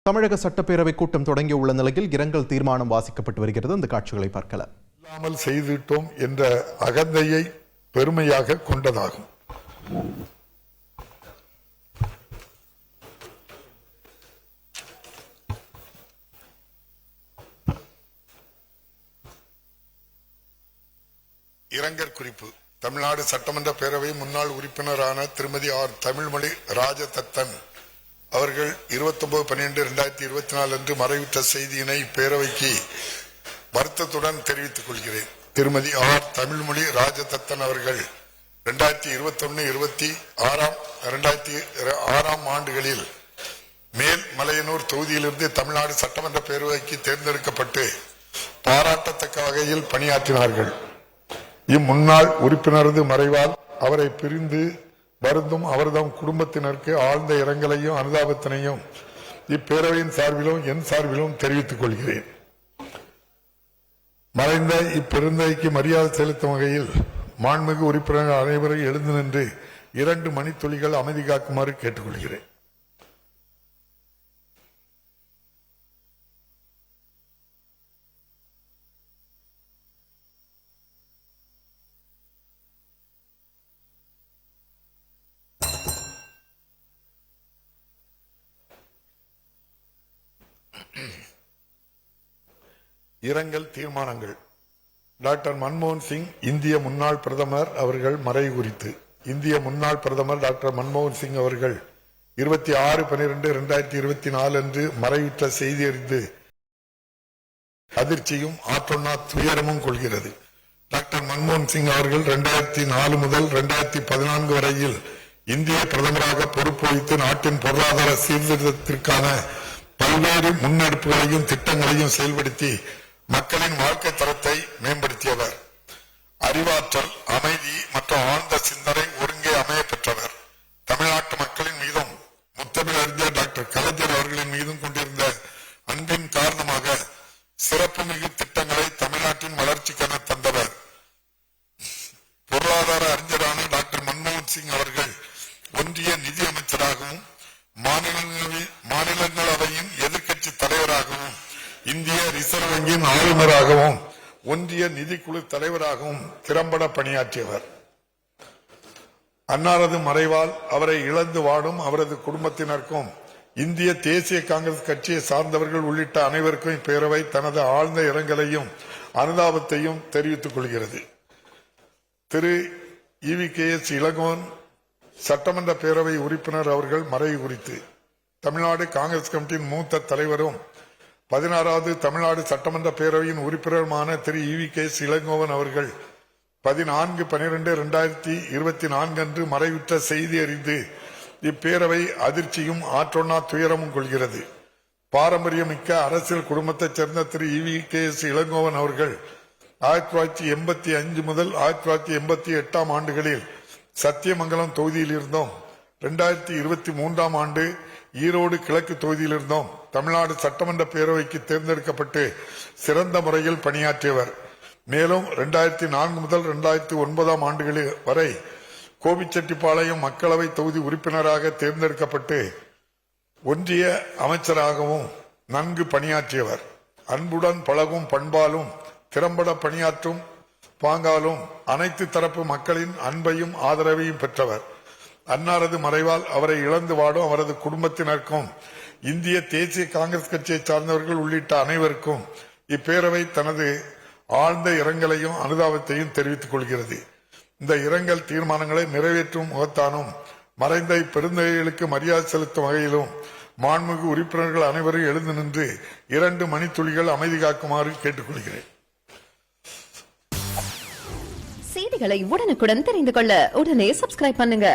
தமிழக சட்டப்பேரவை கூட்டம் தொடங்கியுள்ள நிலையில் இரங்கல் தீர்மானம் வாசிக்கப்பட்டு வருகிறது. அந்த காட்சிகளை பார்க்கலாம். இல்லாமல் செய்துவிட்டோம் என்ற அகந்தையை பெருமையாக கொண்டதாகும். இரங்கற் குறிப்பு. தமிழ்நாடு சட்டமன்ற பேரவை முன்னாள் உறுப்பினரான திருமதி ஆர் தமிழ்மொழி ராஜதத்தன் அவர்கள் 29/12/2024 அன்று மறைவுற்ற செய்தியினை பேரவைக்கு வருத்தத்துடன் தெரிவித்துக் கொள்கிறேன். திருமதி ஆர் தமிழ்மொழி ராஜதத்தன் அவர்கள் 2021-2026 ஆண்டுகளில் மேல் மலையனூர் தொகுதியிலிருந்து தமிழ்நாடு சட்டமன்ற பேரவைக்கு தேர்ந்தெடுக்கப்பட்டு பாராட்டத்தக்க வகையில் பணியாற்றினார்கள். இம்முன்னாள் உறுப்பினரது மறைவால் அவரை பிரிந்து வருந்தும் அவர்தம் குடும்பத்தினருக்கு ஆழ்ந்த இரங்கலையும் அனுதாபத்தினையும் இப்பேரவையின் சார்பிலும் என் சார்பிலும் தெரிவித்துக் கொள்கிறேன். மறைந்த இப்பெருந்தைக்கு மரியாதை செலுத்தும் வகையில் மாண்புமிகு உறுப்பினர்கள் அனைவரும் எழுந்து நின்று 2 மணித்துளிகள் அமைதி காக்குமாறு கேட்டுக்கொள்கிறேன். இரங்கல் தீர்மானங்கள். டாக்டர் மன்மோகன் சிங் இந்திய முன்னாள் பிரதமர் அவர்கள் மறைவு குறித்து. இந்திய முன்னாள் பிரதமர் டாக்டர் மன்மோகன் சிங் அவர்கள் 26/12/2024 அன்று மறைவுற்ற செய்தி அறிந்து அதிர்ச்சியும் ஆற்றொன்னா துயரமும் கொள்கிறது. டாக்டர் மன்மோகன் சிங் அவர்கள் 2004 முதல் 2014 வரையில் இந்திய பிரதமராக பொறுப்பு வகித்து நாட்டின் பொருளாதார சீர்திருத்தத்திற்கான பல்வேறு முன்னெடுப்புகளையும் திட்டங்களையும் செயல்படுத்தி மக்களின் வாழ்க்கை தரத்தை மேம்படுத்தியவர். அறிவாற்றல், அமைதி மற்றும் ஆழ்ந்த சிந்தனை ஒருங்கே அமைய பெற்றவர். தமிழ்நாட்டு மக்களின் மீதும் முத்தமிழ் அறிஞர் டாக்டர் கலைஞர் அவர்களின் மீதும் கொண்டிருந்த அன்பின் காரணமாக சிறப்புமிகு திட்டங்களை தமிழ்நாட்டின் வளர்ச்சிக்கென தந்தவர். பொருளாதார அறிஞரான டாக்டர் மன்மோகன் சிங் அவர்கள் ஒன்றிய நிதி அமைச்சராகவும் மாநிலங்களவையின் எதிர்க்கட்சி தலைவராகவும் இந்திய ரிசர்வ் வங்கியின் ஆளுநராகவும் ஒன்றிய நிதிக்குழு தலைவராகவும் திறம்பட பணியாற்றியவர். அன்னாரது மறைவால் அவரை இழந்து வாடும் அவரது குடும்பத்தினருக்கும் இந்திய தேசிய காங்கிரஸ் கட்சியை சார்ந்தவர்கள் உள்ளிட்ட அனைவருக்கும் இப்பேரவை தனது ஆழ்ந்த இரங்கலையும் அனுதாபத்தையும் தெரிவித்துக் கொள்கிறது. திரு EVKS இளங்கோவன் சட்டமன்ற பேரவை உறுப்பினர் அவர்கள் மறைவு குறித்து. தமிழ்நாடு காங்கிரஸ் கமிட்டியின் மூத்த தலைவரும் 16வது தமிழ்நாடு சட்டமன்ற பேரவையின் உறுப்பினருமான திரு EVKS இளங்கோவன் அவர்கள் 14/12/2024 அன்று மறைவுற்ற செய்தி அறிந்து இப்பேரவை அதிர்ச்சியும் ஆற்றொன்னா துயரமும் கொள்கிறது. பாரம்பரியமிக்க அரசியல் குடும்பத்தைச் சேர்ந்த திரு EVKS இளங்கோவன் அவர்கள் 1985 முதல் 1988 ஆண்டுகளில் சத்தியமங்கலம் தொகுதியில் இருந்தோம். 2023 ஆண்டு ஈரோடு கிழக்கு தொகுதியிலிருந்தும் தமிழ்நாடு சட்டமன்ற பேரவைக்கு தேர்ந்தெடுக்கப்பட்டு சிறந்த முறையில் பணியாற்றியவர். மேலும் 2004 முதல் 2009 ஆண்டுகளில் வரை கோபிச்செட்டிப்பாளையம் மக்களவை தொகுதி உறுப்பினராக தேர்ந்தெடுக்கப்பட்டு ஒன்றிய அமைச்சராகவும் நன்கு பணியாற்றியவர். அன்புடன் பழகும் பண்பாலும் திறம்பட பணியாற்றும் பாங்காலும் அனைத்து தரப்பு மக்களின் அன்பையும் ஆதரவையும் பெற்றவர். அன்னாரது மறைவால் அவரை இழந்து வாடும் அவரது குடும்பத்தினருக்கும் இந்திய தேசிய காங்கிரஸ் கட்சியை சார்ந்தவர்கள் உள்ளிட்ட அனைவருக்கும் இப்பேரவை தனது ஆழ்ந்த இரங்கலையும் அனுதாபத்தையும் தெரிவித்துக் கொள்கிறது. இந்த இரங்கல் தீர்மானங்களை நிறைவேற்றும் முகத்தானும் மறைந்த இப்பெருந்தகைகளுக்கு மரியாதை செலுத்தும் வகையிலும் மாண்புமிகு உறுப்பினர்கள் அனைவரும் எழுந்து நின்று 2 மணித்துளிகள் அமைதி காக்குமாறு கேட்டுக்கொள்கிறேன். செய்திகளை உடனுக்குடன் தெரிந்து கொள்ள உடனே சப்ஸ்கிரைப் பண்ணுங்க.